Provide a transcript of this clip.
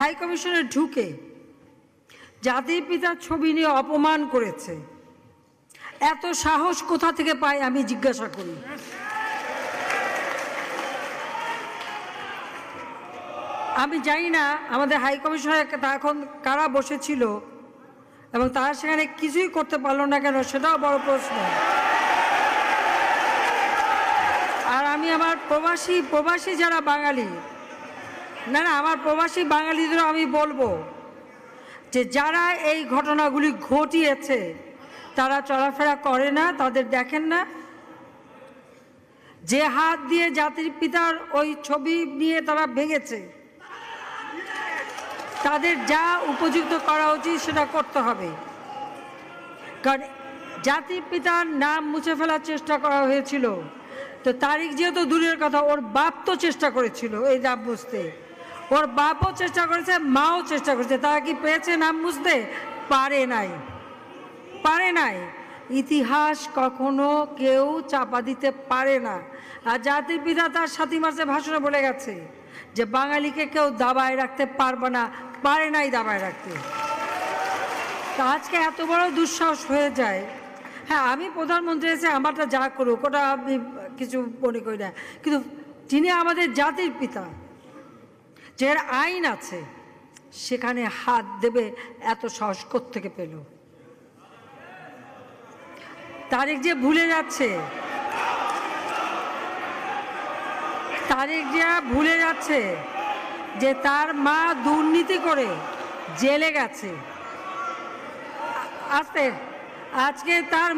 High কমিশনে ঢুকে জাতির পিতার ছবি নিয়ে অপমান করেছে, এত সাহস কোথা থেকে পায় আমি জিজ্ঞাসা করি। আমি জানি না আমাদের হাই কমিশনে এখন কারা বসেছিল এবং তারা সেখানে কিছুই করতে পারলো না কেন, সেটাও বড় প্রশ্ন। আর আমি আমার প্রবাসী যারা বাঙালি, না আমার প্রবাসী বাঙালিদেরও আমি বলবো যে যারা এই ঘটনাগুলি ঘটিয়েছে তারা চলাফেরা করে না, তাদের দেখেন না। যে হাত দিয়ে জাতির পিতার ওই ছবি নিয়ে তারা ভেঙেছে, তাদের যা উপযুক্ত করা উচিত সেটা করতে হবে। কারণ জাতির পিতার নাম মুছে ফেলার চেষ্টা করা হয়েছিল, তো তারিখ যেহেতু দূরের কথা, ওর বাপ তো চেষ্টা করেছিল এই নাম মুছতে, ওর বাপও চেষ্টা করেছে, মাও চেষ্টা করেছে। তারা কি পেরেছে নাম মুছতে? পারে নাই। ইতিহাস কখনো কেউ চাপা দিতে পারে না। আর জাতির পিতা তার 7 মার্চে ভাষণে বলে গেছে যে বাঙালিকে কেউ দাবায় রাখতে পারবে না, পারে নাই দাবায় রাখতে। তা আজকে এত বড় দুঃসাহস হয়ে যায়। হ্যাঁ, আমি প্রধানমন্ত্রী এসে আমারটা যা করুক ওটা আমি কিছু মনে করি না, কিন্তু যিনি আমাদের জাতির পিতা, যার আইন আছে, সেখানে হাত দেবে এত সাহস কোত্থেকে পেল? তারেক যে ভুলে যাচ্ছে যে তার মা দুর্নীতি করে জেলে গেছে, আজকে তার